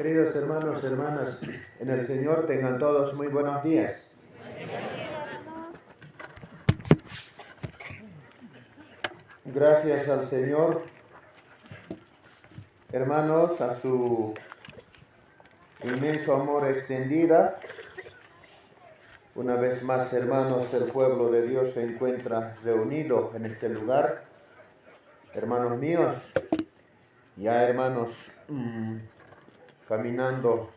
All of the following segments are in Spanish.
Queridos hermanos, hermanas, en el Señor tengan todos muy buenos días. Gracias al Señor, hermanos, a su inmenso amor extendida. Una vez más, hermanos, el pueblo de Dios se encuentra reunido en este lugar. Hermanos míos, ya hermanos, caminando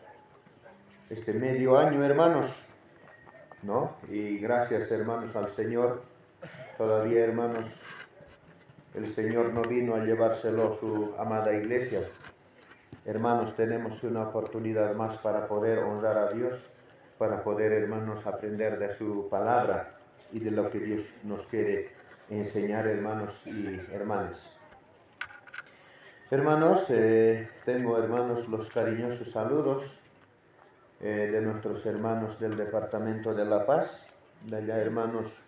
este medio año, hermanos, ¿no? Y gracias, hermanos, al Señor. Todavía, hermanos, el Señor no vino a llevárselo su amada iglesia. Hermanos, tenemos una oportunidad más para poder honrar a Dios, para poder, hermanos, aprender de su palabra y de lo que Dios nos quiere enseñar, hermanos y hermanas. Hermanos, tengo, hermanos, los cariñosos saludos de nuestros hermanos del Departamento de La Paz, de allá, hermanos,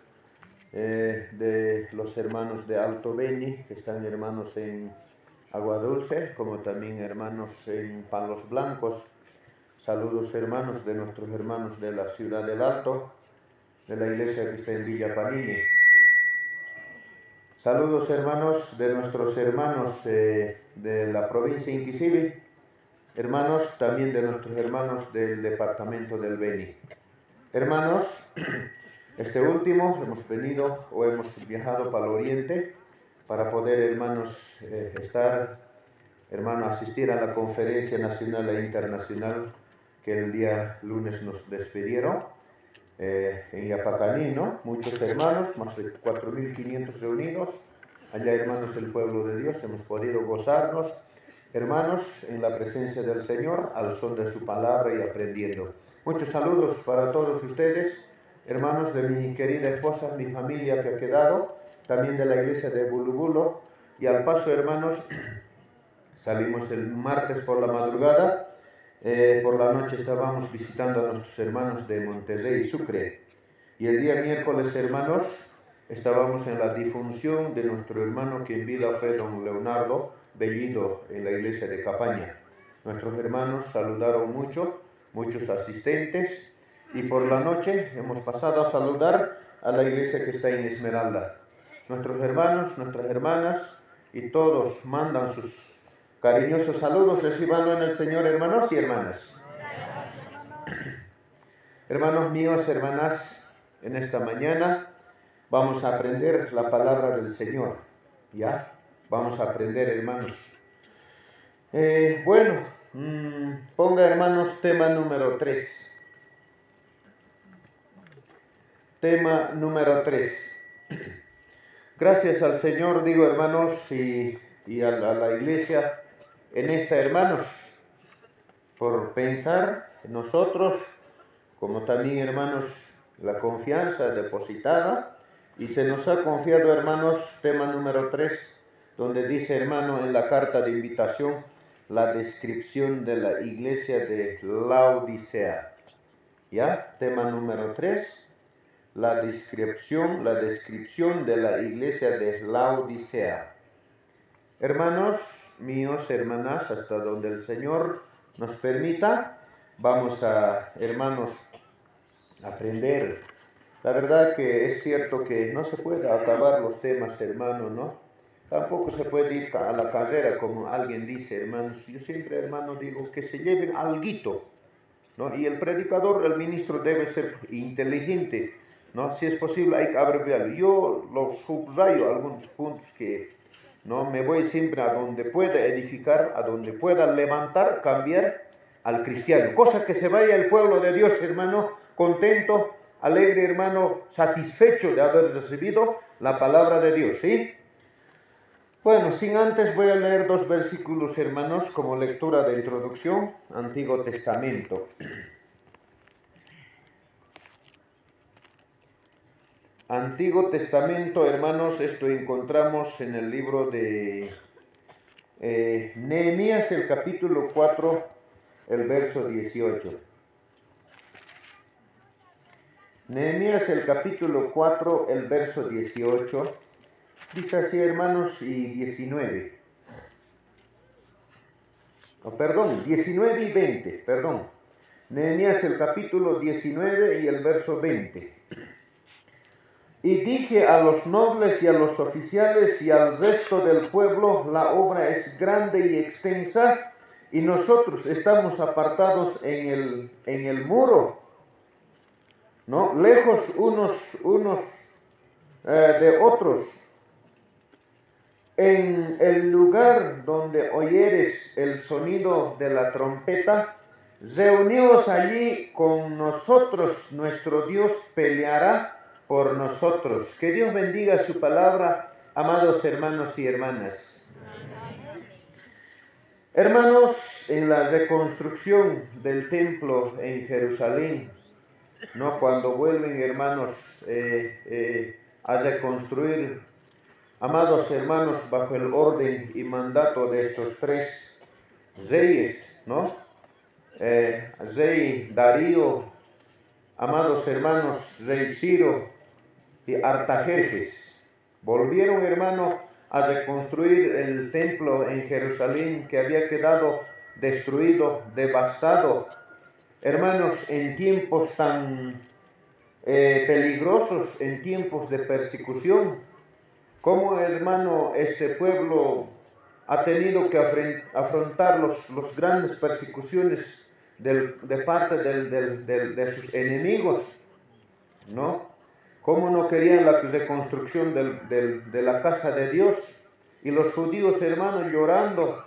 de los hermanos de Alto Beni, que están, hermanos, en Agua Dulce, como también hermanos en Palos Blancos. Saludos, hermanos, de nuestros hermanos de la ciudad del Alto, de la iglesia que está en Villa Panini. Saludos, hermanos, de nuestros hermanos de la provincia Inquisibil, hermanos también de nuestros hermanos del departamento del Beni. Hermanos, este último hemos venido o hemos viajado para el oriente para poder, hermanos, asistir a la conferencia nacional e internacional que el día lunes nos despidieron en Yapacaní, ¿no? Muchos hermanos, más de 4.500 reunidos, allá, hermanos, el pueblo de Dios, hemos podido gozarnos, hermanos, en la presencia del Señor, al son de su palabra y aprendiendo. Muchos saludos para todos ustedes, hermanos, de mi querida esposa, mi familia que ha quedado, también de la iglesia de Bulubulo, y al paso, hermanos, salimos el martes por la madrugada, por la noche estábamos visitando a nuestros hermanos de Monterrey y Sucre. Y el día miércoles, hermanos, estábamos en la difunción de nuestro hermano que en vida fue don Leonardo Bellido en la iglesia de Capaña. Nuestros hermanos saludaron mucho, muchos asistentes, y por la noche hemos pasado a saludar a la iglesia que está en Esmeralda. Nuestros hermanos, nuestras hermanas y todos mandan sus cariñosos saludos, recíbanlo en el Señor, hermanos y hermanas. Hermanos míos, hermanas, en esta mañana vamos a aprender la palabra del Señor, ¿ya? Vamos a aprender, hermanos. Ponga, hermanos, tema número 3. Tema número 3. Gracias al Señor, digo, hermanos, y a la iglesia en esta, hermanos, por pensar en nosotros, como también, hermanos, la confianza depositada, y se nos ha confiado, hermanos, tema número 3, donde dice, hermano, en la carta de invitación, la descripción de la iglesia de Laodicea. ¿Ya? Tema número 3, la descripción de la iglesia de Laodicea. Hermanos míos, hermanas, hasta donde el Señor nos permita, vamos a, hermanos, aprender. La verdad que es cierto que no se puede acabar los temas, hermano, ¿no? Tampoco se puede ir a la carrera, como alguien dice, hermanos. Yo siempre, hermano, digo que se lleven alguito, ¿no? Y el predicador, el ministro, debe ser inteligente, ¿no? Si es posible, hay que abreviar. Yo lo subrayo algunos puntos que, ¿no? Me voy siempre a donde pueda edificar, a donde pueda levantar, cambiar al cristiano. Cosa que se vaya el pueblo de Dios, hermano, contento, alegre, hermano, satisfecho de haber recibido la palabra de Dios, ¿sí? Bueno, sin antes voy a leer 2 versículos, hermanos, como lectura de introducción, Antiguo Testamento. Antiguo Testamento, hermanos, esto encontramos en el libro de Nehemías, el capítulo 4, el verso 18. Nehemías, el capítulo 4, el verso 18, dice así, hermanos, y 19. perdón, 19 y 20, perdón. Nehemías el capítulo 19 y el verso 20. Y dije a los nobles y a los oficiales y al resto del pueblo, la obra es grande y extensa, y nosotros estamos apartados en el muro, ¿no? Lejos unos de otros. En el lugar donde oyeres el sonido de la trompeta, reuníos allí con nosotros, nuestro Dios peleará por nosotros. Que Dios bendiga su palabra, amados hermanos y hermanas. Hermanos, en la reconstrucción del templo en Jerusalén, ¿no? Cuando vuelven hermanos a reconstruir, amados hermanos, bajo el orden y mandato de estos tres reyes, ¿no? Rey Darío, amados hermanos, rey Ciro y Artajerjes, volvieron, hermano, a reconstruir el templo en Jerusalén que había quedado destruido, devastado. Hermanos, en tiempos tan peligrosos, en tiempos de persecución, como, hermano, este pueblo ha tenido que afrontar las grandes persecuciones de parte de sus enemigos, ¿no? Cómo no querían la reconstrucción de la casa de Dios, y los judíos, hermanos, llorando,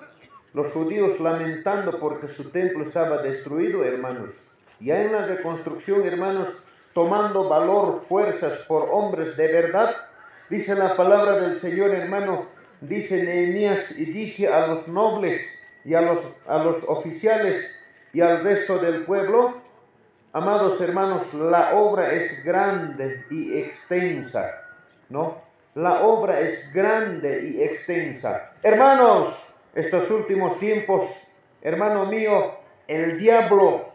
los judíos lamentando porque su templo estaba destruido, hermanos. Ya en la reconstrucción, hermanos, tomando valor, fuerzas por hombres de verdad, dice la palabra del Señor, hermano, dice Nehemías, y dije a los nobles y a los oficiales y al resto del pueblo, amados hermanos, la obra es grande y extensa, ¿no? La obra es grande y extensa. Hermanos, estos últimos tiempos, hermano mío, el diablo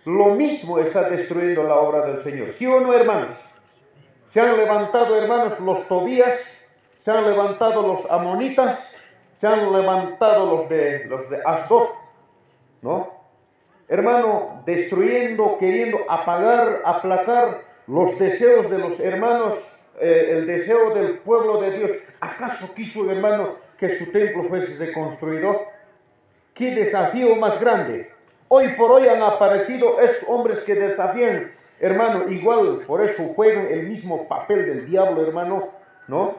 lo mismo está destruyendo la obra del Señor. ¿Sí o no, hermanos? Se han levantado, hermanos, los Tobías, se han levantado los amonitas, se han levantado los de Asdod, ¿no? Hermano, destruyendo, queriendo apagar, aplacar los deseos de los hermanos, el deseo del pueblo de Dios. ¿Acaso quiso, hermano, que su templo fuese reconstruido? ¿Qué desafío más grande? Hoy por hoy han aparecido esos hombres que desafían, hermano, igual, por eso juegan el mismo papel del diablo, hermano, ¿no?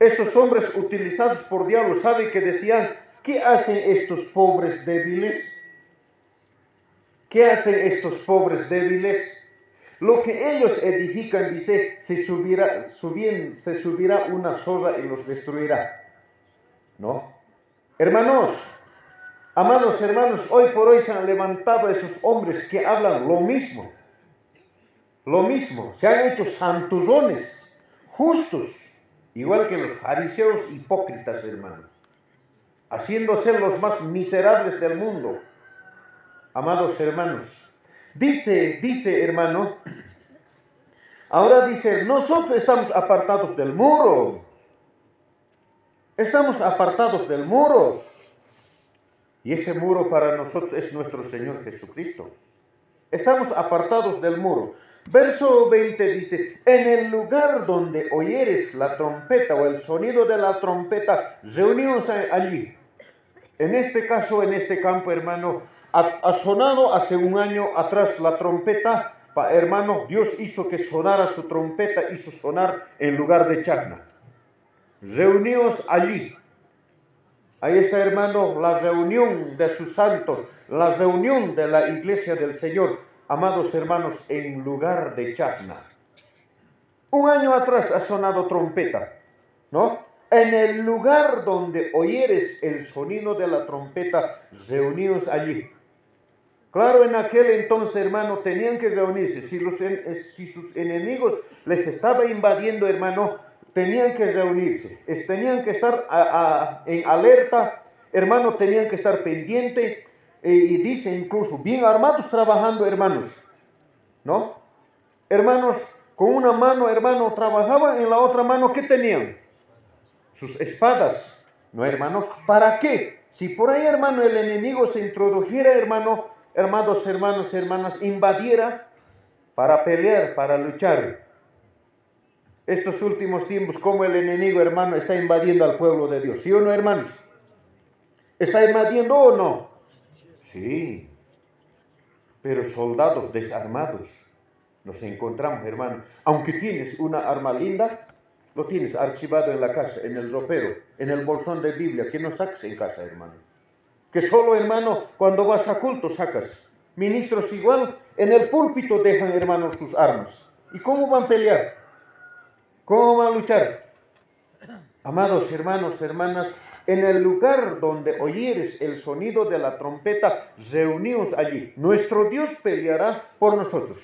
Estos hombres utilizados por diablo, ¿sabe qué decían? ¿Qué hacen estos pobres débiles? ¿Qué hacen estos pobres débiles? Lo que ellos edifican, dice, se subirá una zorra y los destruirá, ¿no? Hermanos, amados hermanos, hoy por hoy se han levantado esos hombres que hablan lo mismo, se han hecho santurrones, justos, igual que los fariseos hipócritas, hermanos, haciéndose los más miserables del mundo. Amados hermanos, dice hermano, ahora dice, nosotros estamos apartados del muro, y ese muro para nosotros es nuestro Señor Jesucristo. Estamos apartados del muro. Verso 20 dice, en el lugar donde oyeres la trompeta o el sonido de la trompeta, reuníos allí. En este caso, en este campo, hermano, ha sonado hace un año atrás la trompeta, hermano, Dios hizo que sonara su trompeta, hizo sonar en lugar de Chacna. Reuníos allí. Ahí está, hermano, la reunión de sus santos, la reunión de la iglesia del Señor, amados hermanos, en lugar de Chacna. Un año atrás ha sonado trompeta, ¿no? En el lugar donde oyeres el sonido de la trompeta, reuníos allí. Claro, en aquel entonces, hermano, tenían que reunirse. Si sus enemigos les estaba invadiendo, hermano, tenían que reunirse. Tenían que estar en alerta, hermano, tenían que estar pendientes. Y dice incluso, bien armados trabajando, hermanos, ¿no? Hermanos, con una mano, hermano, trabajaban, en la otra mano, ¿qué tenían? Sus espadas, ¿no, hermano? ¿Para qué? Si por ahí, hermano, el enemigo se introdujera, hermano, hermanos, hermanas, invadiera para pelear, para luchar. Estos últimos tiempos, como el enemigo, hermano, está invadiendo al pueblo de Dios. ¿Sí o no, hermanos? ¿Está invadiendo o no? Sí. Pero soldados desarmados nos encontramos, hermano. Aunque tienes una arma linda, lo tienes archivado en la casa, en el ropero, en el bolsón de Biblia, que no saques en casa, hermano. Que solo, hermano, cuando vas a culto sacas. Ministros igual, en el púlpito dejan, hermanos, sus armas. ¿Y cómo van a pelear? ¿Cómo van a luchar? Amados hermanos, hermanas, en el lugar donde oyeres el sonido de la trompeta, reuníos allí. Nuestro Dios peleará por nosotros.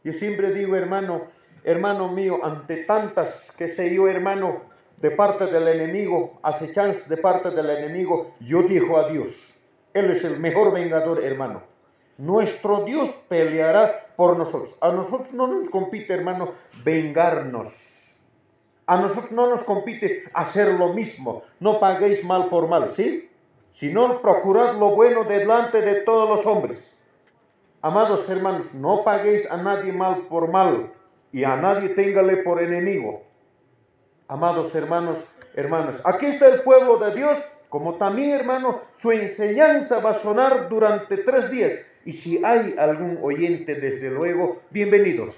Yo siempre digo, hermano mío, ante tantas, que sé yo, hermano, de parte del enemigo, acechanzas de parte del enemigo, yo digo a Dios, Él es el mejor vengador, hermano. Nuestro Dios peleará por nosotros. A nosotros no nos compite, hermano, vengarnos. A nosotros no nos compite hacer lo mismo. No paguéis mal por mal, ¿sí? Sino procurad lo bueno delante de todos los hombres. Amados hermanos, no paguéis a nadie mal por mal y a nadie téngale por enemigo. Amados hermanos, hermanas, aquí está el pueblo de Dios, como también, hermano, su enseñanza va a sonar durante 3 días. Y si hay algún oyente, desde luego, bienvenidos.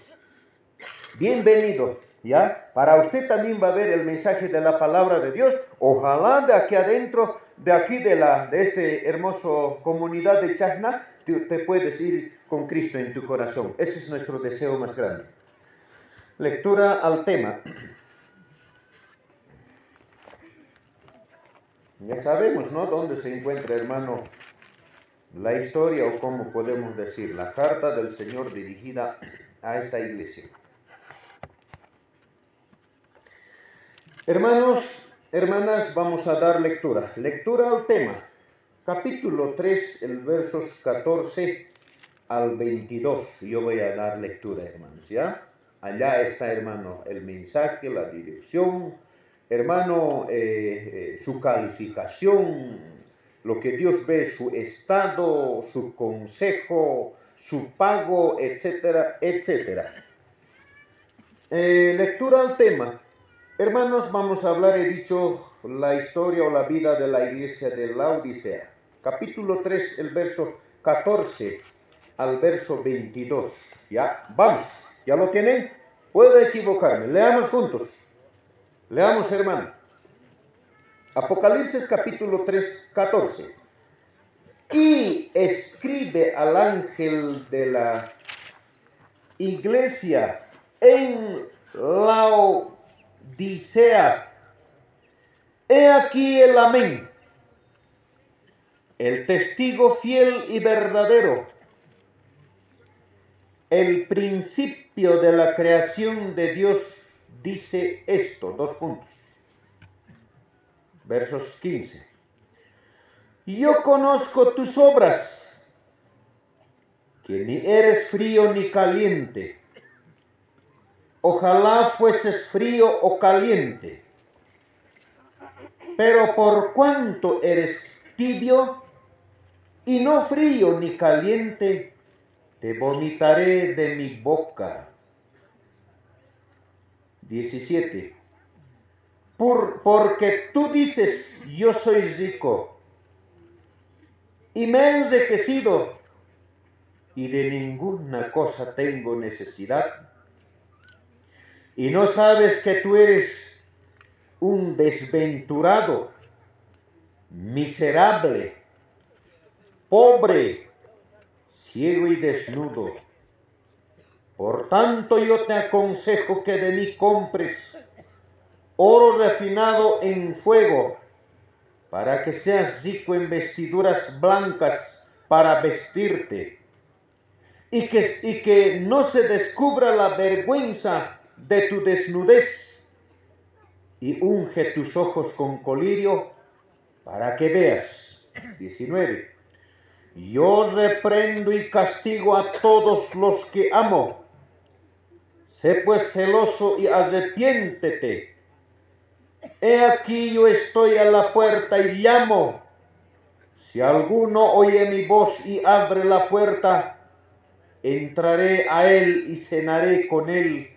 Bienvenido, ¿ya? Para usted también va a ver el mensaje de la palabra de Dios. Ojalá de aquí adentro, de esta hermosa comunidad de Chajna, te puedes ir con Cristo en tu corazón. Ese es nuestro deseo más grande. Lectura al tema. Ya sabemos, ¿no?, dónde se encuentra, hermano, la historia, o cómo podemos decir, la carta del Señor dirigida a esta iglesia. Hermanos, hermanas, vamos a dar lectura. Lectura al tema. Capítulo 3, el versos 14 al 22. Yo voy a dar lectura, hermanos, ¿ya? Allá está, hermano, el mensaje, la dirección, hermano, su calificación, lo que Dios ve, su estado, su consejo, su pago, etcétera, etcétera. Lectura al tema. Hermanos, vamos a hablar, he dicho, la historia o la vida de la iglesia de Laodicea. Capítulo 3, el verso 14 al verso 22. Ya, vamos, ¿ya lo tienen? Puedo equivocarme, leamos juntos. Leamos, hermano. Apocalipsis capítulo 3, 14. Y escribe al ángel de la iglesia en Laodicea: he aquí el amén, el testigo fiel y verdadero, el principio de la creación de Dios, dice esto, 2 puntos. Versos 15. Yo conozco tus obras, que ni eres frío ni caliente. Ojalá fueses frío o caliente. Pero por cuanto eres tibio y no frío ni caliente, te vomitaré de mi boca. 17. Porque tú dices, yo soy rico y me he enriquecido y de ninguna cosa tengo necesidad, y no sabes que tú eres un desventurado, miserable, pobre, ciego y desnudo. Por tanto yo te aconsejo que de mí compres oro refinado en fuego, para que seas rico en vestiduras blancas para vestirte, y que no se descubra la vergüenza de tu desnudez, y unge tus ojos con colirio para que veas. 19. Yo reprendo y castigo a todos los que amo. Sé pues celoso y arrepiéntete. he aquí yo estoy a la puerta y llamo. Si alguno oye mi voz y abre la puerta, entraré a él y cenaré con él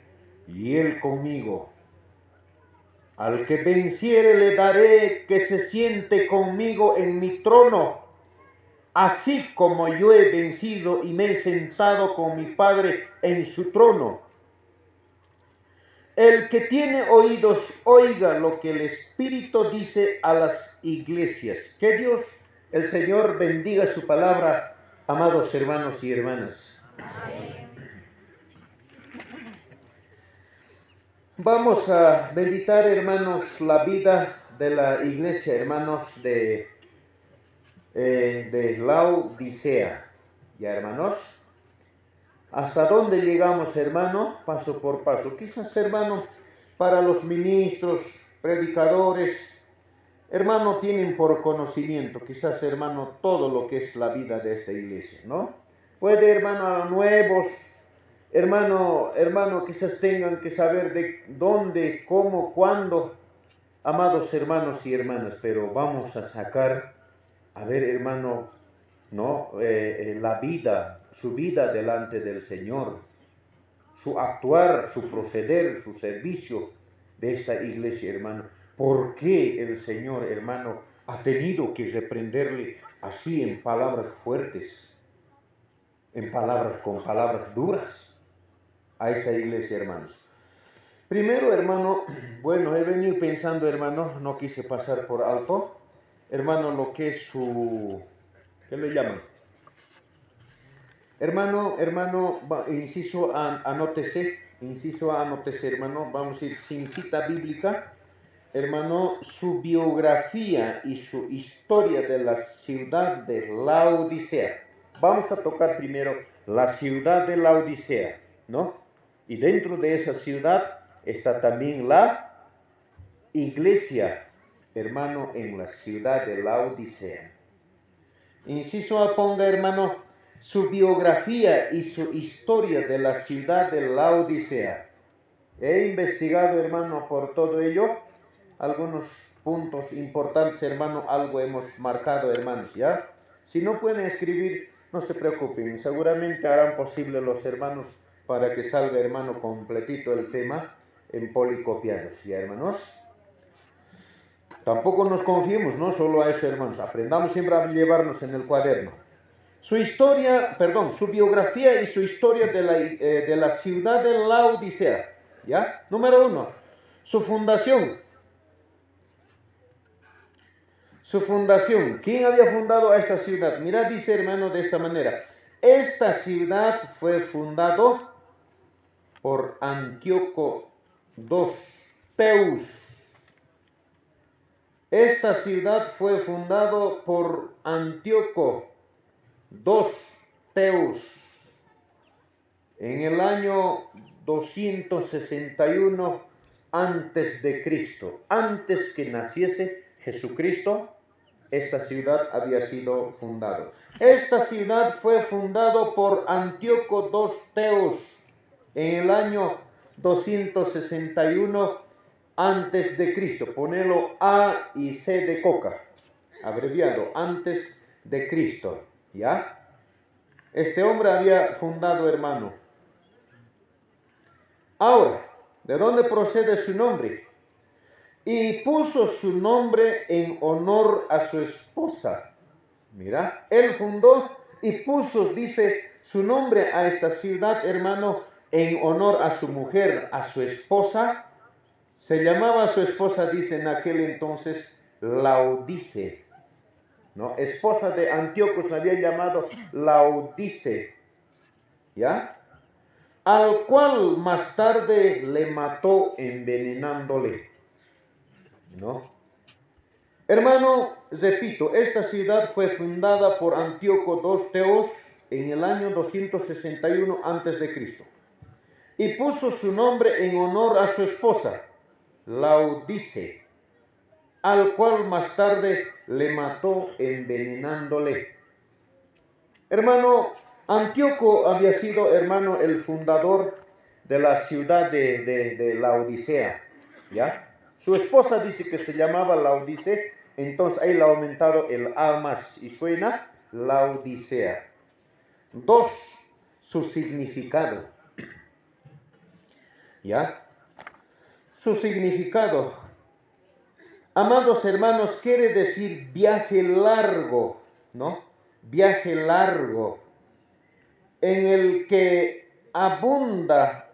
y él conmigo. Al que venciere le daré que se siente conmigo en mi trono, así como yo he vencido y me he sentado con mi Padre en su trono. El que tiene oídos, oiga lo que el Espíritu dice a las iglesias. Que Dios, el Señor, bendiga su palabra, amados hermanos y hermanas. Vamos a meditar, hermanos, la vida de la iglesia, hermanos, de Laodicea. Ya, hermanos, ¿hasta dónde llegamos, hermano? Paso por paso. Quizás, hermano, para los ministros, predicadores, hermano, tienen por conocimiento, quizás, hermano, todo lo que es la vida de esta iglesia, ¿no? Puede, hermano, a nuevos, hermano, quizás tengan que saber de dónde, cómo, cuándo, amados hermanos y hermanas, pero vamos a sacar, a ver, hermano, ¿no? La vida, su vida delante del Señor, su actuar, su proceder, su servicio de esta iglesia, hermano. ¿Por qué el Señor, hermano, ha tenido que reprenderle así en palabras fuertes, con palabras duras a esta iglesia, hermanos? Primero, hermano, bueno, he venido pensando, hermano, no quise pasar por alto, hermano, lo que es su, ¿qué le llaman? Hermano, inciso anótese, hermano, vamos a ir sin cita bíblica, hermano, su biografía y su historia de la ciudad de Laodicea. Vamos a tocar primero la ciudad de Laodicea, ¿no? Y dentro de esa ciudad está también la iglesia, hermano, en la ciudad de Laodicea. Inciso A, ponga, hermano, su biografía y su historia de la ciudad de Laodicea. He investigado, hermano, por todo ello, algunos puntos importantes, hermano, algo hemos marcado, hermanos, ¿ya? Si no pueden escribir, no se preocupen, seguramente harán posible los hermanos para que salga, hermano, completito el tema en policopiados, ¿ya, hermanos? Tampoco nos confiemos, no solo a eso, hermanos, aprendamos siempre a llevarnos en el cuaderno. Su biografía y su historia de la ciudad de Laodicea, ¿ya? Número 1, su fundación. Su fundación. ¿Quién había fundado a esta ciudad? Mira, dice, hermano, de esta manera. Esta ciudad fue fundado por Antíoco II Teus. Esta ciudad fue fundado por Antíoco II Teus en el año 261 antes de Cristo. Antes que naciese Jesucristo, esta ciudad había sido fundada. Esta ciudad fue fundada por Antíoco II Teus en el año 261 antes de Cristo. Ponelo A y C de coca, abreviado, antes de Cristo, ¿ya? Este hombre había fundado, hermano. Ahora, ¿de dónde procede su nombre? Y puso su nombre en honor a su esposa. Mira, él fundó y puso, dice, su nombre a esta ciudad, hermano, en honor a su mujer, a su esposa. Se llamaba a su esposa, dice en aquel entonces, Laodice, ¿no? Esposa de Antíoco se había llamado Laodice, ¿ya? Al cual más tarde le mató envenenándole, ¿no? Hermano, repito, esta ciudad fue fundada por Antíoco II Teos en el año 261 a.C. y puso su nombre en honor a su esposa, Laodice, al cual más tarde le mató envenenándole. Hermano, Antíoco había sido, hermano, el fundador de la ciudad de Laodicea, ¿ya? Su esposa dice que se llamaba Laodicea, entonces ahí le ha aumentado el A más y suena Laodicea. 2, su significado. ¿Ya? Su significado. Amados hermanos, quiere decir viaje largo, ¿no? Viaje largo, en el que abunda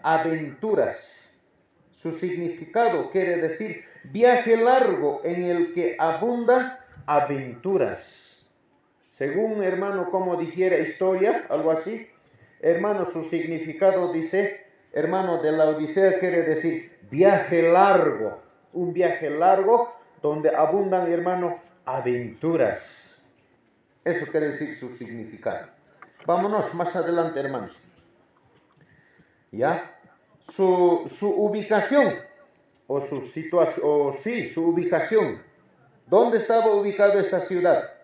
aventuras. Su significado quiere decir viaje largo en el que abunda aventuras. Según, hermano, como dijera historia, algo así, hermano, su significado dice, hermano, de la Odisea quiere decir viaje largo, un viaje largo donde abundan, hermano, aventuras. Eso quiere decir su significado. Vámonos más adelante, hermanos. ¿Ya? Su ubicación, o su situación, o sí, su ubicación. ¿Dónde estaba ubicada esta ciudad?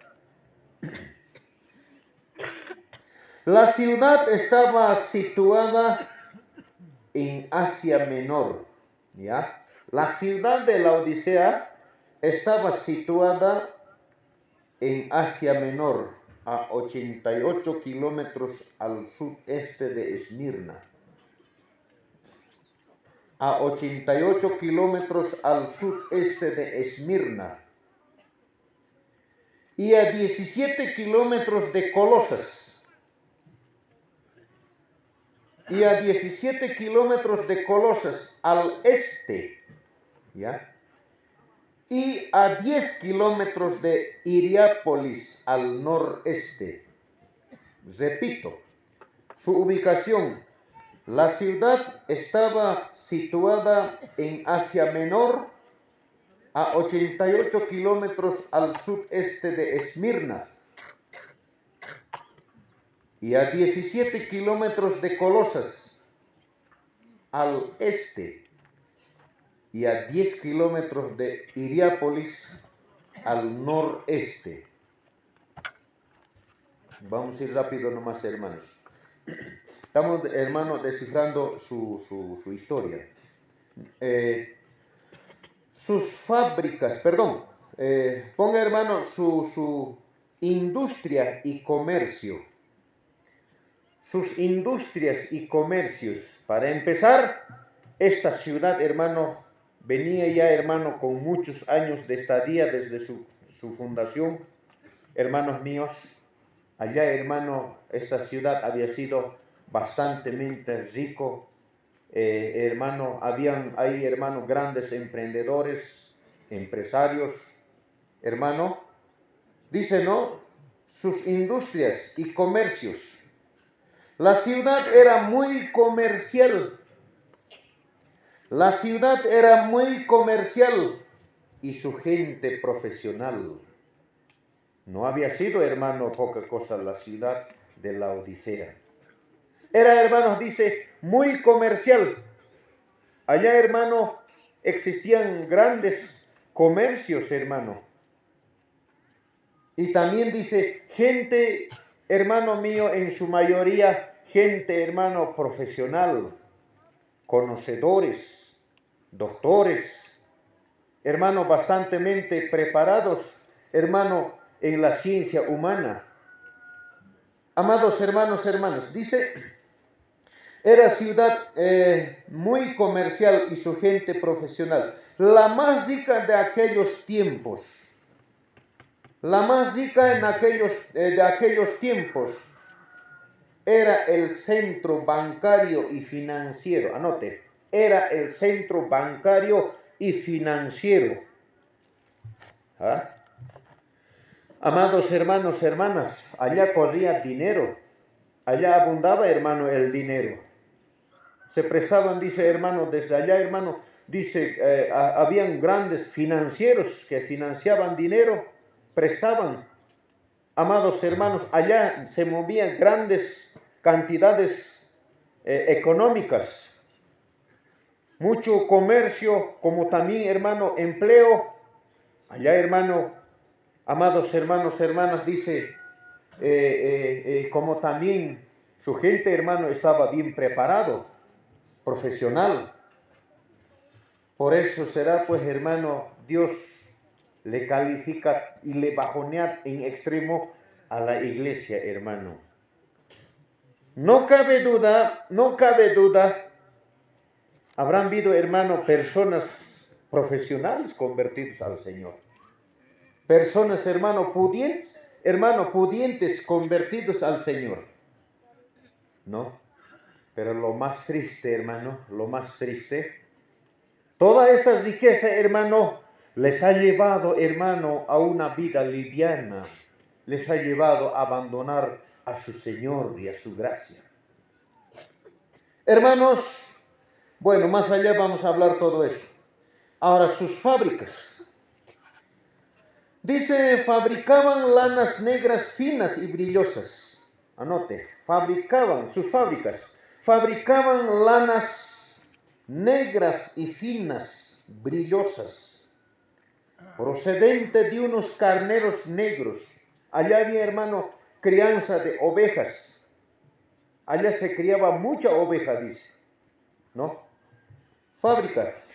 La ciudad estaba situada en Asia Menor, ¿ya? La ciudad de la Odisea estaba situada en Asia Menor, a 88 kilómetros al sudeste de Esmirna. A 88 kilómetros al sudeste de Esmirna. Y a 17 kilómetros de Colosas. Y a 17 kilómetros de Colosas al este, ¿ya? Y a 10 kilómetros de Hierápolis al noreste. Repito, su ubicación. La ciudad estaba situada en Asia Menor, a 88 kilómetros al sudeste de Esmirna. Y a 17 kilómetros de Colosas al este y a 10 kilómetros de Hierápolis al noreste. Vamos a ir rápido nomás, hermanos. Estamos, hermanos, descifrando su historia. Sus fábricas, ponga, hermano, su industria y comercio. Sus industrias y comercios. Para empezar, esta ciudad, hermano, venía ya, hermano, con muchos años de estadía desde su fundación. Hermanos míos, allá, hermano, esta ciudad había sido bastante rico. Hermano, habían ahí, hermano, grandes emprendedores, empresarios. Hermano, dice, ¿no? Sus industrias y comercios. La ciudad era muy comercial. La ciudad era muy comercial y su gente profesional. No había sido, hermano, poca cosa la ciudad de la Odisea. Era, hermanos, dice, muy comercial. Allá, hermano, existían grandes comercios, hermano. Y también dice, gente, hermano mío, en su mayoría, gente, hermano, profesional, conocedores, doctores, hermano, bastante preparados, hermano, en la ciencia humana. Amados hermanos, hermanas, dice, era ciudad muy comercial y su gente profesional. La más rica de aquellos tiempos. La más rica de aquellos tiempos era el centro bancario y financiero. Anote, era el centro bancario y financiero. ¿Ah? Amados hermanos, hermanas, allá corría dinero. Allá abundaba, hermano, el dinero. Se prestaban, dice, hermano, desde allá, hermano, dice, habían grandes financieros que financiaban dinero, prestaban. Amados hermanos, allá se movían grandes cantidades económicas. Mucho comercio, como también, hermano, empleo. Allá, hermano, amados hermanos, hermanas, dice, como también su gente, hermano, estaba bien preparado, profesional. Por eso será, pues, hermano, Dios le califica y le bajonea en extremo a la iglesia, hermano. No cabe duda, habrán habido, hermano, personas profesionales convertidos al Señor. Personas, hermano, pudientes convertidos al Señor. ¿No? Pero lo más triste, hermano, lo más triste, toda esta riqueza, hermano, les ha llevado, hermano, a una vida liviana. Les ha llevado a abandonar a su Señor y a su gracia. Hermanos, bueno, más allá vamos a hablar todo eso. Ahora, sus fábricas. Dice, fabricaban lanas negras finas y brillosas. Anote, sus fábricas, fabricaban lanas negras y finas, brillosas, procedente de unos carneros negros. Allá había, hermano, crianza de ovejas. Allá se criaba mucha oveja, dice, ¿no?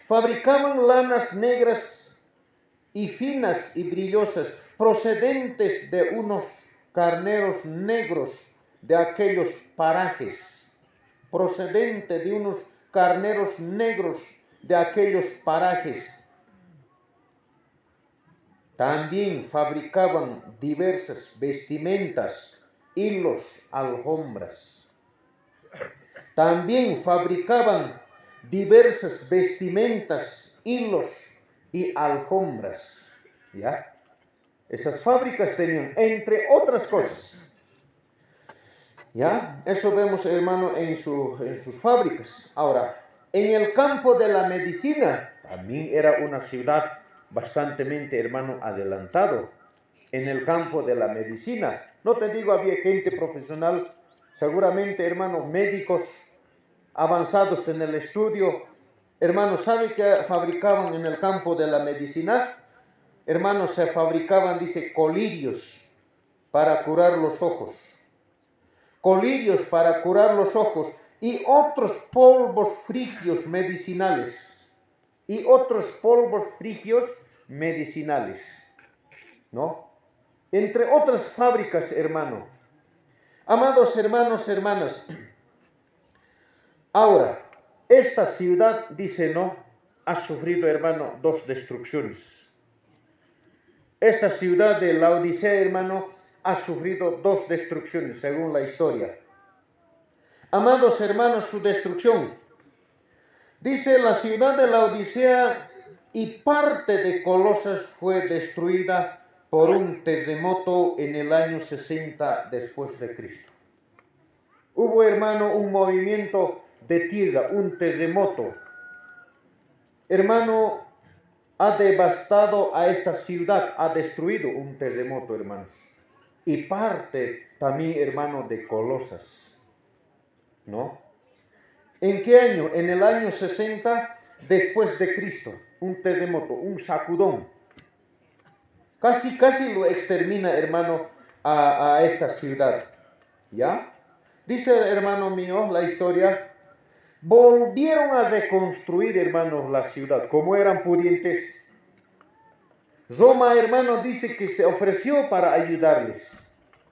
Fabricaban lanas negras y finas y brillosas, procedentes de unos carneros negros de aquellos parajes, procedente de unos carneros negros de aquellos parajes. También fabricaban diversas vestimentas, hilos, alfombras. También fabricaban diversas vestimentas, hilos y alfombras. ¿Ya? Esas fábricas tenían, entre otras cosas. ¿Ya? Eso vemos, hermano, en sus fábricas. Ahora, en el campo de la medicina, también era una ciudad bastante, hermano, adelantado. En el campo de la medicina, no te digo, había gente profesional, seguramente, hermanos, médicos avanzados en el estudio. Hermanos, ¿sabe qué fabricaban en el campo de la medicina? Hermanos, se fabricaban, dice, colirios para curar los ojos. Colirios para curar los ojos y otros polvos frigios medicinales. Y otros polvos frigios medicinales. ¿No? Entre otras fábricas, hermano. Amados hermanos, hermanas. Ahora, esta ciudad, dice, ¿no? Ha sufrido, hermano, 2 destrucciones. Esta ciudad de Laodicea, hermano, ha sufrido 2 destrucciones, según la historia. Amados hermanos, su destrucción. Dice, la ciudad de Laodicea y parte de Colosas fue destruida por un terremoto en el año 60 después de Cristo. Hubo, hermano, un movimiento de tierra, un terremoto. Hermano, ha devastado a esta ciudad, ha destruido un terremoto, hermanos. Y parte también, hermano, de Colosas, ¿no? ¿En qué año? En el año 60 después de Cristo, un terremoto, un sacudón. Casi lo extermina, hermano, a esta ciudad, ¿ya? Dice, hermano mío, la historia, volvieron a reconstruir, hermanos, la ciudad, como eran pudientes. Roma, hermano, dice que se ofreció para ayudarles,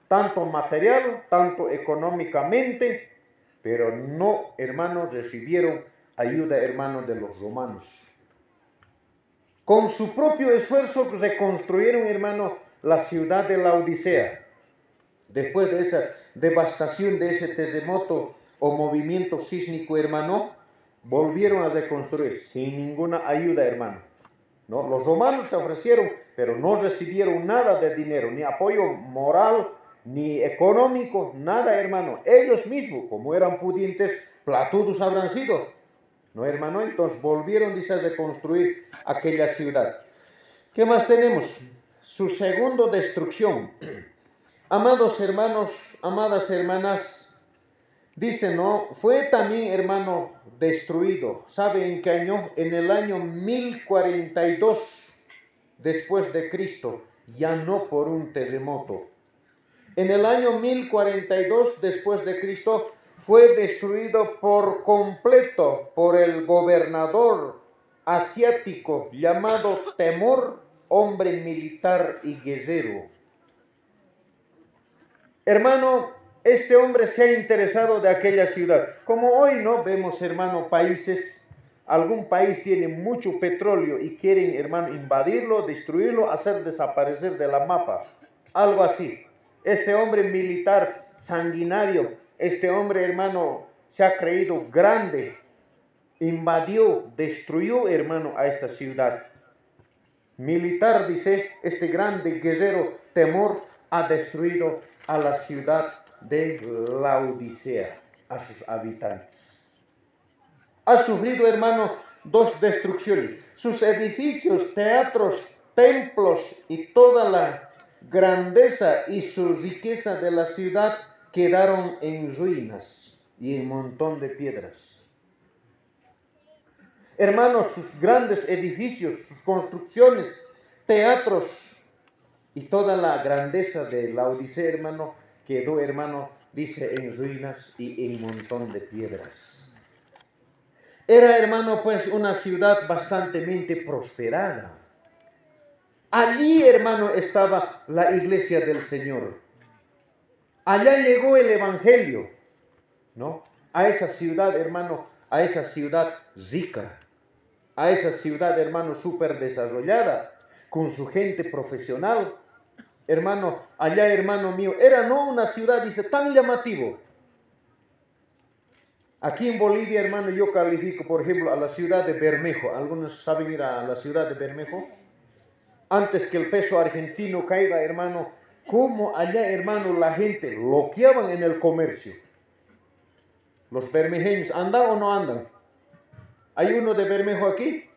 tanto material, tanto económicamente, pero no, hermanos, recibieron ayuda, hermanos, de los romanos. Con su propio esfuerzo reconstruyeron, hermano, la ciudad de Laodicea. Después de esa devastación, de ese terremoto o movimiento sísmico, hermano, volvieron a reconstruir sin ninguna ayuda, hermano. ¿No? Los romanos se ofrecieron, pero no recibieron nada de dinero, ni apoyo moral, ni económico, nada, hermano. Ellos mismos, como eran pudientes, platudos habrán sido. ¿No, hermano? Entonces volvieron, dice, a reconstruir aquella ciudad. ¿Qué más tenemos? Su segunda destrucción. Amados hermanos, amadas hermanas, dice, ¿no? Fue también, hermano, destruido. ¿Sabe en qué año? En el año 1042 después de Cristo, ya no por un terremoto. En el año 1042 después de Cristo fue destruido por completo por el gobernador asiático llamado Temor, hombre militar y guerrero. Hermano, este hombre se ha interesado de aquella ciudad. Como hoy no vemos, hermano, países, algún país tiene mucho petróleo y quieren, hermano, invadirlo, destruirlo, hacer desaparecer de la mapa. Algo así. Este hombre militar, sanguinario, este hombre, hermano, se ha creído grande, invadió, destruyó, hermano, a esta ciudad. Militar, dice, este grande guerrero Temor ha destruido a la ciudad de Laodicea, a sus habitantes. Ha sufrido, hermano, dos destrucciones. Sus edificios, teatros, templos y toda la grandeza y su riqueza de la ciudad quedaron en ruinas y en montón de piedras. Hermanos, sus grandes edificios, sus construcciones, teatros y toda la grandeza de Laodicea, hermano, quedó, hermano, dice, en ruinas y en montón de piedras. Era, hermano, pues una ciudad bastante prosperada. Allí, hermano, estaba la iglesia del Señor. Allá llegó el evangelio, ¿no? A esa ciudad, hermano, a esa ciudad rica, a esa ciudad, hermano, súper desarrollada, con su gente profesional. Hermano, allá, hermano mío, era no una ciudad, dice, tan llamativo. Aquí en Bolivia, hermano, yo califico, por ejemplo, a la ciudad de Bermejo. ¿Algunos saben ir a la ciudad de Bermejo? Antes que el peso argentino caiga, hermano, cómo allá, hermano, la gente loqueaban en el comercio. Los bermejeños, ¿andan o no andan? ¿Hay uno de Bermejo aquí?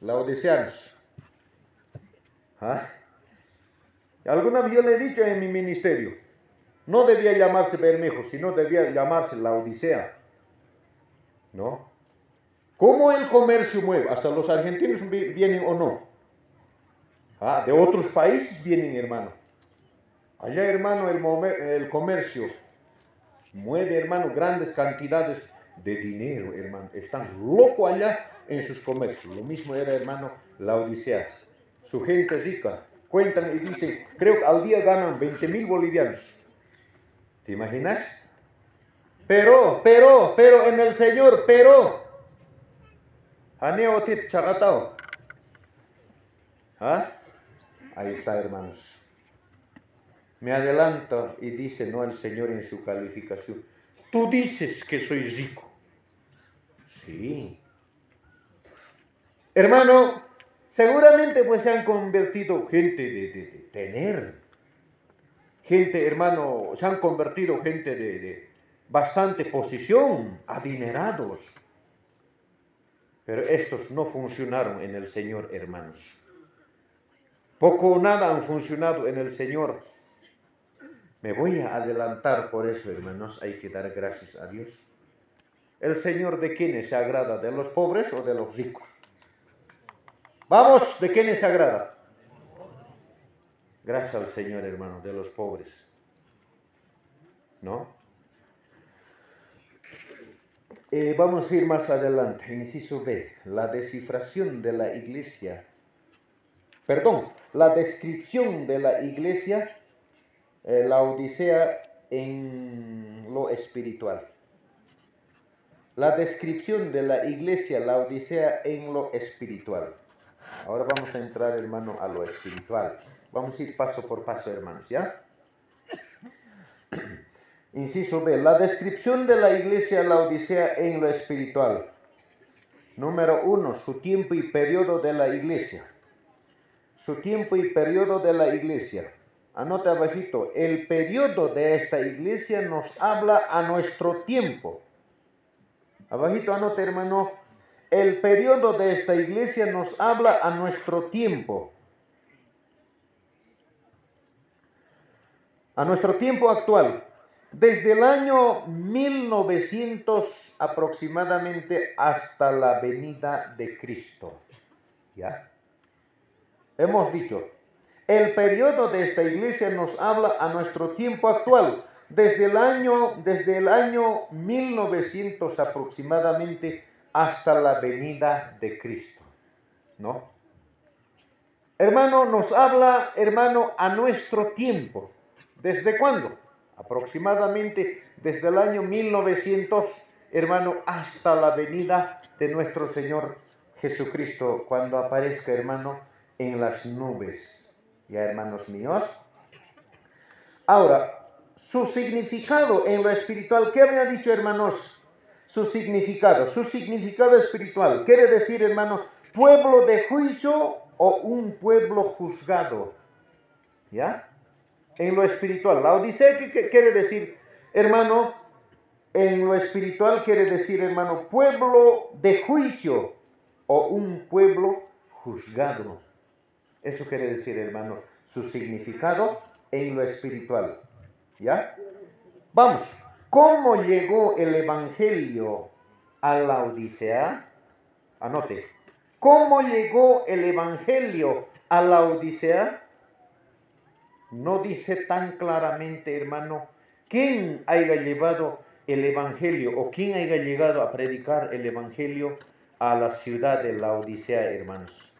Laodiceanos. ¿Ah? Alguna vez yo le he dicho en mi ministerio, no debía llamarse Bermejo, sino debía llamarse Laodicea. ¿No? ¿Cómo el comercio mueve? Hasta los argentinos vienen o no. Ah, de otros países vienen, hermano. Allá, hermano, el comercio mueve, hermano, grandes cantidades de dinero, hermano. Están locos allá en sus comercios. Lo mismo era, hermano, Laodicea. Su gente rica. Cuentan y dicen, creo que al día ganan 20,000 bolivianos. ¿Te imaginas? Pero en el Señor, Aneotit chagatao. ¿Ah? Ahí está, hermanos. Me adelanto y dice, no, el Señor en su calificación. Tú dices que soy rico. Sí. Hermano, seguramente pues se han convertido gente de tener. Gente, hermano, se han convertido gente de bastante posición, adinerados. Pero estos no funcionaron en el Señor, hermanos. Poco o nada han funcionado en el Señor. Me voy a adelantar por eso, hermanos, hay que dar gracias a Dios. ¿El Señor de quiénes se agrada? ¿De los pobres o de los ricos? Vamos, ¿de quiénes se agrada? Gracias al Señor, hermano, de los pobres. ¿No? Vamos a ir más adelante. Inciso B, la descifración de la iglesia. La descripción de la iglesia, la Odisea en lo espiritual. La descripción de la iglesia, la Odisea en lo espiritual. Ahora vamos a entrar, hermano, a lo espiritual. Vamos a ir paso por paso, hermanos, ¿ya? Inciso B, la descripción de la iglesia, la Odisea en lo espiritual. Número 1, su tiempo y periodo de la iglesia. Su tiempo y periodo de la iglesia. Anote abajito, el periodo de esta iglesia nos habla a nuestro tiempo. Abajito anote, hermano, el periodo de esta iglesia nos habla a nuestro tiempo. A nuestro tiempo actual. Desde el año 1900 aproximadamente hasta la venida de Cristo. ¿Ya? Hemos dicho, el periodo de esta iglesia nos habla a nuestro tiempo actual. Desde el año 1900 aproximadamente hasta la venida de Cristo, ¿no? Hermano, nos habla, hermano, a nuestro tiempo. ¿Desde cuándo? Aproximadamente desde el año 1900, hermano, hasta la venida de nuestro Señor Jesucristo, cuando aparezca, hermano, en las nubes. ¿Ya, hermanos míos? Ahora, su significado en lo espiritual, ¿qué había dicho, hermanos? Su significado espiritual, quiere decir, hermano, pueblo de juicio o un pueblo juzgado, ¿ya? En lo espiritual, la Odisea, ¿qué quiere decir, hermano? En lo espiritual quiere decir, hermano, pueblo de juicio o un pueblo juzgado. Eso quiere decir, hermano, su significado en lo espiritual, ¿ya? Vamos, ¿cómo llegó el Evangelio a la Odisea? Anote, ¿cómo llegó el Evangelio a la Odisea? No dice tan claramente, hermano, quién haya llevado el Evangelio o quién haya llegado a predicar el Evangelio a la ciudad de la Odisea, hermanos.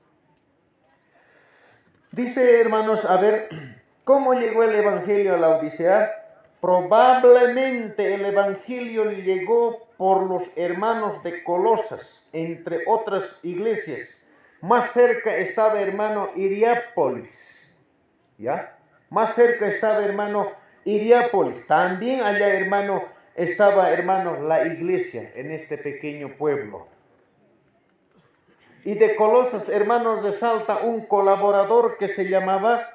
Dice, hermanos, a ver, ¿cómo llegó el Evangelio a la Odisea? Probablemente el Evangelio llegó por los hermanos de Colosas, entre otras iglesias. Más cerca estaba, hermano, Hierápolis, ¿ya? Más cerca estaba, hermano, Hierápolis. También allá, hermano, estaba, hermano, la iglesia en este pequeño pueblo. Y de Colosas, hermanos, resalta un colaborador que se llamaba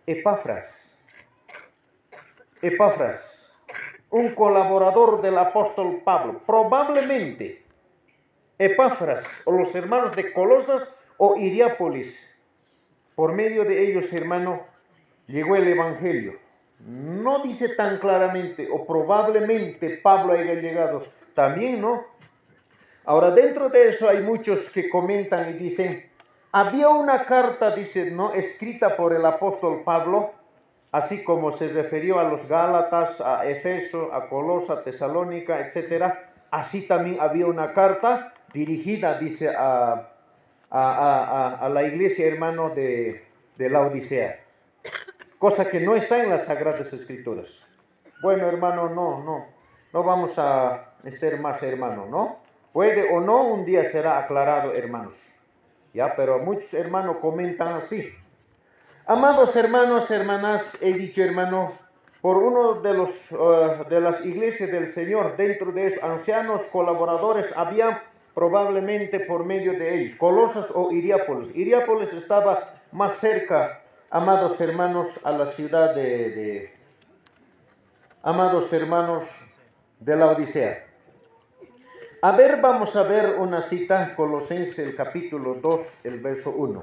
Epafras. Epafras, un colaborador del apóstol Pablo. Probablemente Epafras o los hermanos de Colosas o Hierápolis, por medio de ellos, hermano, llegó el Evangelio. No dice tan claramente, o probablemente Pablo haya llegado. También, ¿no? Ahora, dentro de eso hay muchos que comentan y dicen, había una carta, dice, ¿no?, escrita por el apóstol Pablo, así como se refirió a los Gálatas, a Efeso, a Colosa, Tesalónica, etc. Así también había una carta dirigida, dice, a la iglesia, hermano, de la Odisea, cosa que no está en las Sagradas Escrituras. Bueno, hermano, no vamos a estar más, hermano, ¿no? Puede o no, un día será aclarado, hermanos. Ya, pero muchos hermanos comentan así. Amados hermanos, hermanas, he dicho, hermano, por uno de las iglesias del Señor, dentro de esos ancianos colaboradores, había probablemente por medio de ellos, Colosas o Hierápolis. Hierápolis estaba más cerca, amados hermanos, a la ciudad amados hermanos, de la Odisea. A ver, vamos a ver una cita, Colosenses, el capítulo 2, el verso 1.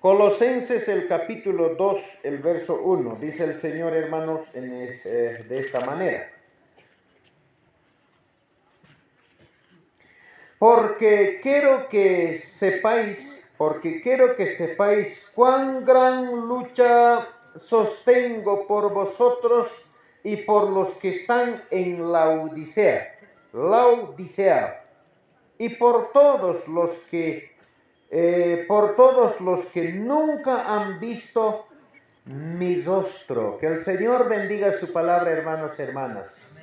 Colosenses, el capítulo 2, el verso 1. Dice el Señor, hermanos, de esta manera. Porque quiero que sepáis cuán gran lucha sostengo por vosotros y por los que están en la Odisea, y por todos los que nunca han visto mi rostro. Que el Señor bendiga su palabra, hermanos y hermanas.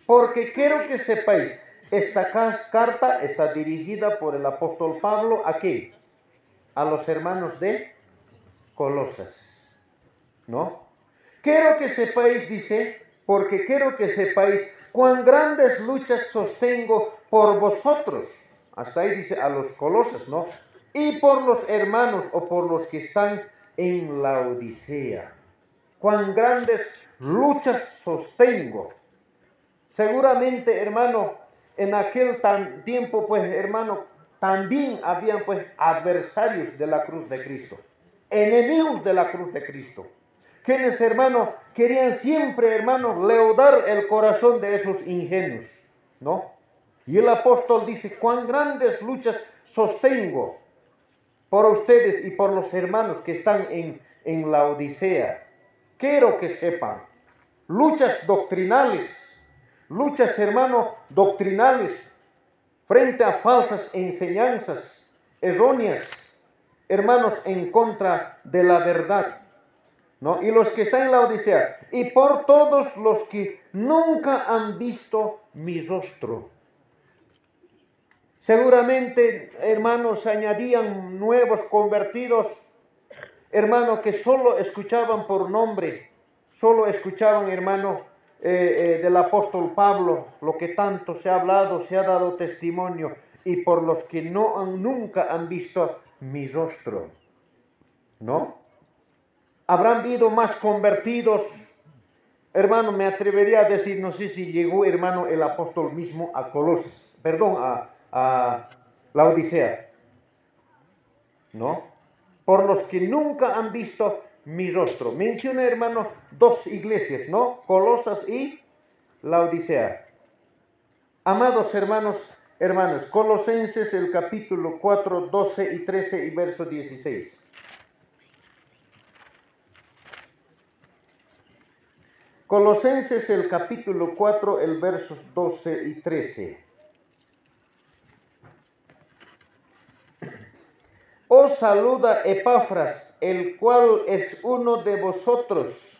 Porque quiero que sepáis, esta carta está dirigida por el apóstol Pablo, ¿a qué? A los hermanos de Colosas, ¿no? Quiero que sepáis, dice, porque quiero que sepáis cuán grandes luchas sostengo por vosotros. Hasta ahí dice a los Colosas, ¿no? Y por los hermanos o por los que están en la Odisea. Cuán grandes luchas sostengo. Seguramente, hermano, en aquel tiempo, pues, hermano, también habían, pues, adversarios de la cruz de Cristo. Enemigos de la cruz de Cristo. Quienes, hermano, querían siempre, hermano, leudar el corazón de esos ingenuos, ¿no? Y el apóstol dice, cuán grandes luchas sostengo por ustedes y por los hermanos que están en la Odisea. quiero que sepan, luchas doctrinales, hermano, doctrinales, frente a falsas enseñanzas erróneas, hermanos, en contra de la verdad, ¿no? Y los que están en la Odisea, y por todos los que nunca han visto mi rostro. Seguramente, hermanos, añadían nuevos convertidos, hermanos, que solo escuchaban por nombre, solo escuchaban, hermano, del apóstol Pablo, lo que tanto se ha hablado, se ha dado testimonio, y por los que nunca han visto mi rostro, ¿no? Habrán habido más convertidos, hermano, me atrevería a decir, no sé si llegó, hermano, el apóstol mismo a Colosas, perdón, a la Odisea, ¿no? Por los que nunca han visto mi rostro. Menciona, hermano, dos iglesias, ¿no? Colosas y la Odisea. Amados hermanos, Colosenses, el capítulo 4, 12 y 13 y verso 16. Colosenses, el capítulo 4, el versos 12 y 13. Os saluda Epafras, el cual es uno de vosotros,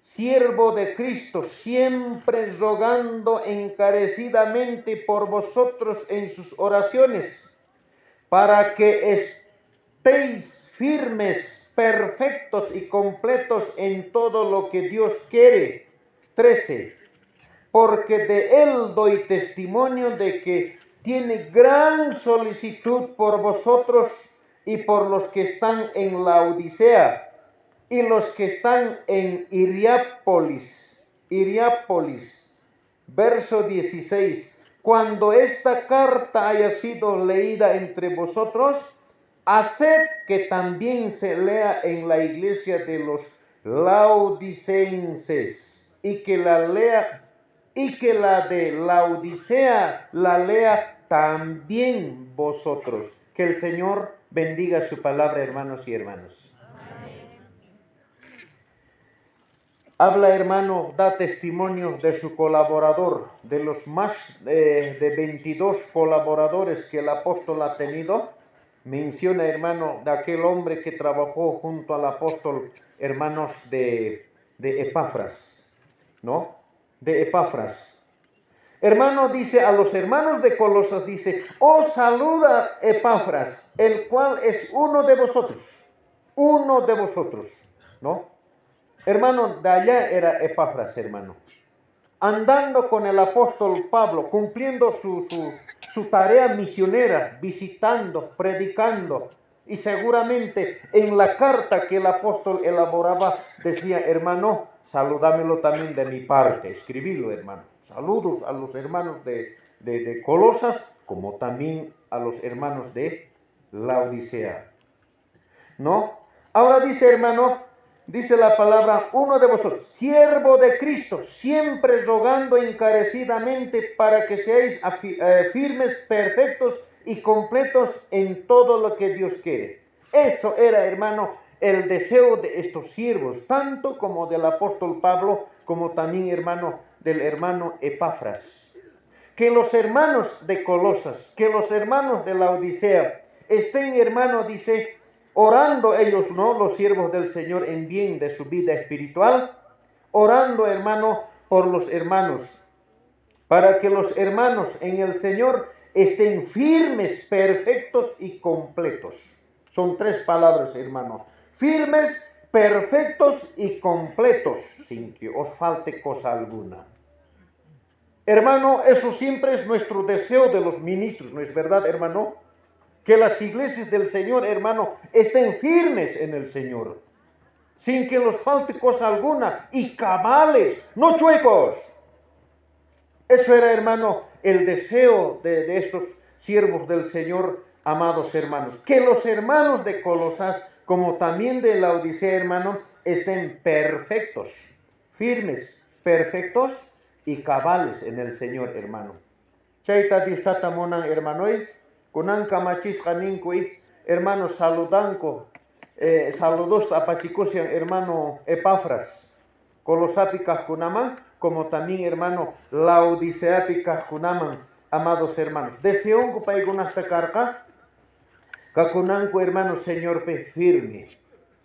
siervo de Cristo, siempre rogando encarecidamente por vosotros en sus oraciones, para que estéis firmes, perfectos y completos en todo lo que Dios quiere. 13. Porque de él doy testimonio de que tiene gran solicitud por vosotros y por los que están en la Odisea y los que están en Hierápolis. Verso 16. Cuando esta carta haya sido leída entre vosotros, haced que también se lea en la iglesia de los laodicenses y que la de la Odisea la lea también vosotros. Que el Señor bendiga su palabra, hermanos y hermanas. Habla, hermano, da testimonio de su colaborador, de los más de 22 colaboradores que el apóstol ha tenido. Menciona, hermano, de aquel hombre que trabajó junto al apóstol, hermanos, de Epafras, ¿no? De Epafras. Hermano, dice a los hermanos de Colosas, dice, os saluda Epafras, el cual es uno de vosotros, ¿no? Hermano, de allá era Epafras, hermano, andando con el apóstol Pablo, cumpliendo su tarea misionera, visitando, predicando, y seguramente en la carta que el apóstol elaboraba decía, hermano, saludámelo también de mi parte, escribílo, hermano. Saludos a los hermanos de Colosas, como también a los hermanos de la Odisea, ¿no? Ahora dice, hermano, dice la palabra, uno de vosotros, siervo de Cristo, siempre rogando encarecidamente para que seáis firmes, perfectos y completos en todo lo que Dios quiere. Eso era, hermano, el deseo de estos siervos, tanto como del apóstol Pablo, como también, hermano, del hermano Epafras. Que los hermanos de Colosas, que los hermanos de la Odisea estén, hermano, dice, orando ellos, ¿no? Los siervos del Señor en bien de su vida espiritual, orando, hermano, por los hermanos, para que los hermanos en el Señor estén firmes, perfectos y completos. Son tres palabras, hermano. Firmes, perfectos y completos, sin que os falte cosa alguna. Hermano, eso siempre es nuestro deseo de los ministros, ¿no es verdad, hermano? Que las iglesias del Señor, hermano, estén firmes en el Señor, sin que nos falte cosa alguna, y cabales, no chuecos. Eso era, hermano, el deseo de estos siervos del Señor, amados hermanos. Que los hermanos de Colosas, como también de la Odisea, hermano, estén perfectos, firmes, perfectos y cabales en el Señor, hermano. Chaita distata monan, hermanoy. Kunan kamachis kaninkui, hermanos, saludanko, saludos a Pachicosian, hermano Epafras, Colosapi Cajunaman, como también hermano Laodiceapi Cajunaman, amados hermanos. Deseo que paigunasta carga, Cacunanco hermano Señor pe firme.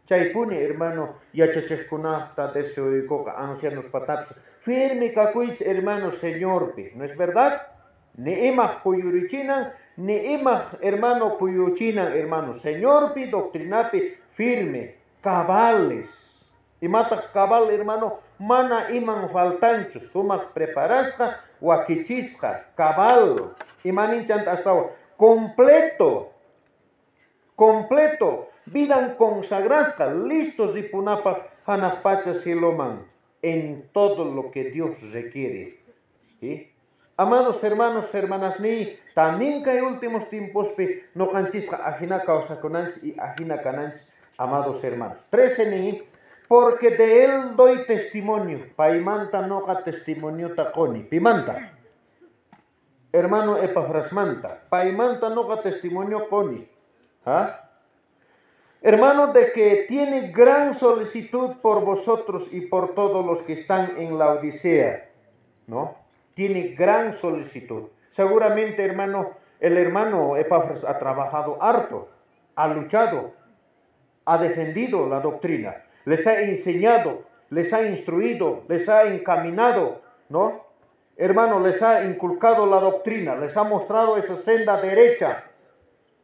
Chaipune hermano Yachacheskunasta deseo y coca ancianos pataps. Firme cacuis hermano Señor pe, ¿no es verdad? Ni imag puyurichinan, ni imag hermano puyuchinan hermano Señor pe doctrinape firme, cabales. Y mata cabal hermano, mana iman faltanchos, sumas preparasta, huaquichista, cabal, y maninchant hasta completo, vidan consagrasca, listos y punapa, hanappacha siloman, en todo lo que Dios requiere. ¿Sí? Amados hermanos, hermanas, ni también que en últimos tiempos no canchisca ajina causa conans y ajina canans, amados hermanos. 13 ni. Porque de él doy testimonio. Paimanta noga testimonio taconi. Pimanta. Hermano Epafrasmanta. Paimanta noga testimonio coni. ¿Ah? Hermano, de que tiene gran solicitud por vosotros y por todos los que están en la Odisea. ¿No? Tiene gran solicitud. Seguramente, hermano, el hermano Epafras ha trabajado harto. Ha luchado. Ha defendido la doctrina. Les ha enseñado, les ha instruido, les ha encaminado, ¿no? Hermano, les ha inculcado la doctrina, les ha mostrado esa senda derecha,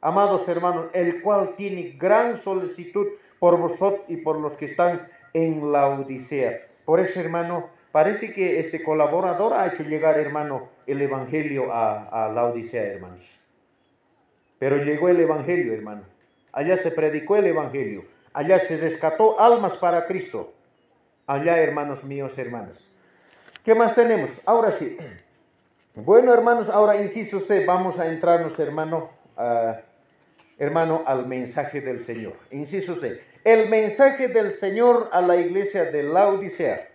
amados hermanos, el cual tiene gran solicitud por vosotros y por los que están en la Odisea. Por eso, hermano, parece que este colaborador ha hecho llegar, hermano, el evangelio a la Odisea, hermanos. Pero llegó el evangelio, hermano. Allá se predicó el evangelio. Allá se rescató almas para Cristo. Allá, hermanos míos, hermanas. ¿Qué más tenemos? Ahora sí. Bueno, hermanos, ahora inciso C. Vamos a entrarnos, hermano, al mensaje del Señor. Inciso C. El mensaje del Señor a la iglesia de Laodicea.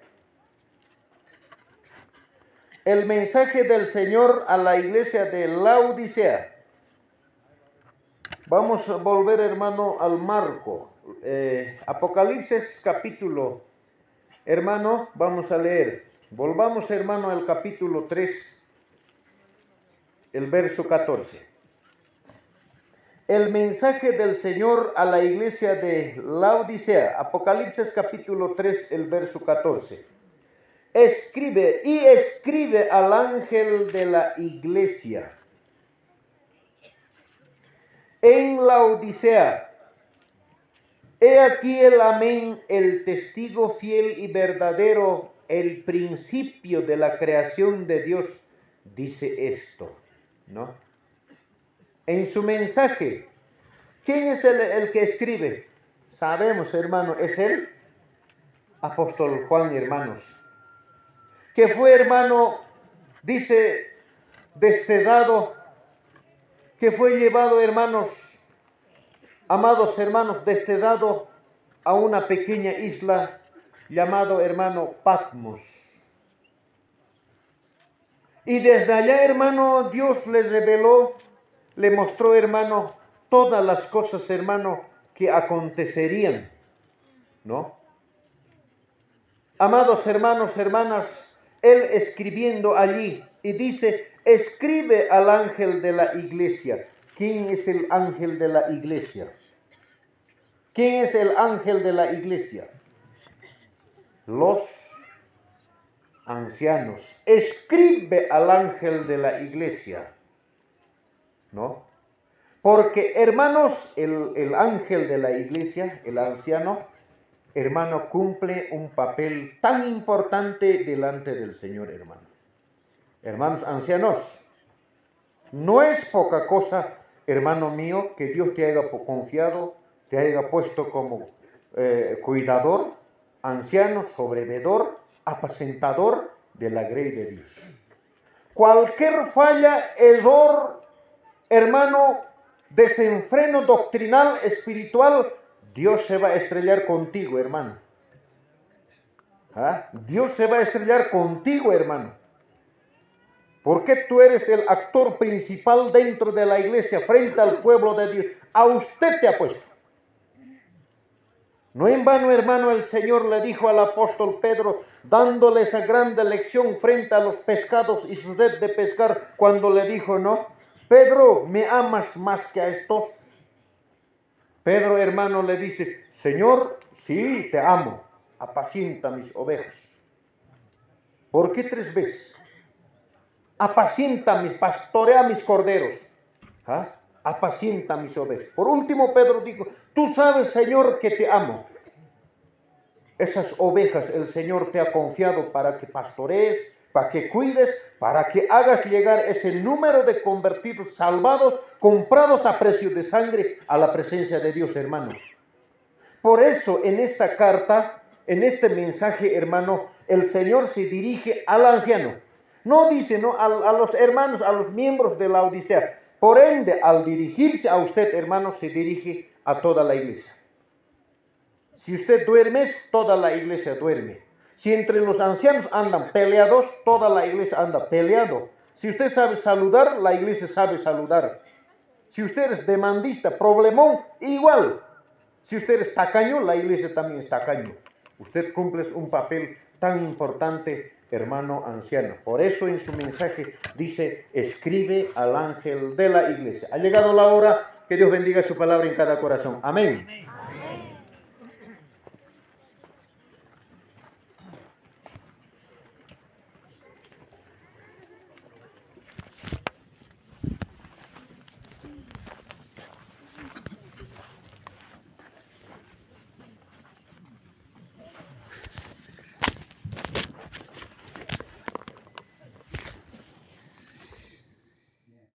El mensaje del Señor a la iglesia de Laodicea. Vamos a volver, hermano, al marco. Apocalipsis capítulo, hermano, vamos a leer. Volvamos, hermano, al capítulo 3, el verso 14. El mensaje del Señor a la iglesia de Laodicea. Apocalipsis capítulo 3, el verso 14. Escribe al ángel de la iglesia en Laodicea. He aquí el amén, el testigo fiel y verdadero, el principio de la creación de Dios, dice esto, ¿no? En su mensaje, ¿quién es el que escribe? Sabemos, hermano, es el apóstol Juan, hermanos, que fue, hermano, dice, destezado, que fue llevado, hermanos, amados hermanos, destezado a una pequeña isla llamado, hermano, Patmos. Y desde allá, hermano, Dios les reveló, le mostró, hermano, todas las cosas, hermano, que acontecerían, ¿no? Amados hermanos, hermanas, él escribiendo allí y dice, escribe al ángel de la iglesia. ¿Quién es el ángel de la iglesia? ¿Quién es el ángel de la iglesia? Los ancianos. Escribe al ángel de la iglesia, ¿no? Porque, hermanos, el ángel de la iglesia, el anciano, hermano, cumple un papel tan importante delante del Señor, hermano. Hermanos ancianos, no es poca cosa, hermano mío, que Dios te haya confiado, te haya puesto como cuidador, anciano, sobrevedor, apacentador de la grey de Dios. Cualquier falla, error, hermano, desenfreno doctrinal, espiritual, Dios se va a estrellar contigo, hermano. ¿Ah? Dios se va a estrellar contigo, hermano. Porque tú eres el actor principal dentro de la iglesia, frente al pueblo de Dios. A usted te ha puesto. No en vano, hermano, el Señor le dijo al apóstol Pedro, dándole esa grande lección frente a los pescados y su red de pescar, cuando le dijo, no, Pedro, ¿me amas más que a estos? Pedro, hermano, le dice, Señor, sí, te amo, apacienta mis ovejas. ¿Por qué 3 veces? Apacienta pastorea mis corderos. ¿Ah? Apacienta mis ovejas. Por último, Pedro dijo, tú sabes, Señor, que te amo. Esas ovejas el Señor te ha confiado para que pastorees, para que cuides, para que hagas llegar ese número de convertidos, salvados, comprados a precio de sangre a la presencia de Dios, hermano. Por eso en esta carta, en este mensaje, hermano, el Señor se dirige al anciano. No dice, no, a los hermanos, a los miembros de la Odisea. Por ende, al dirigirse a usted, hermano, se dirige a toda la iglesia. Si usted duerme, toda la iglesia duerme. Si entre los ancianos andan peleados, toda la iglesia anda peleado. Si usted sabe saludar, la iglesia sabe saludar. Si usted es demandista, problemón, igual. Si usted es tacaño, la iglesia también es tacaño. Usted cumple un papel tan importante, hermano anciano. Por eso en su mensaje dice, escribe al ángel de la iglesia. Ha llegado la hora, que Dios bendiga su palabra en cada corazón. Amén.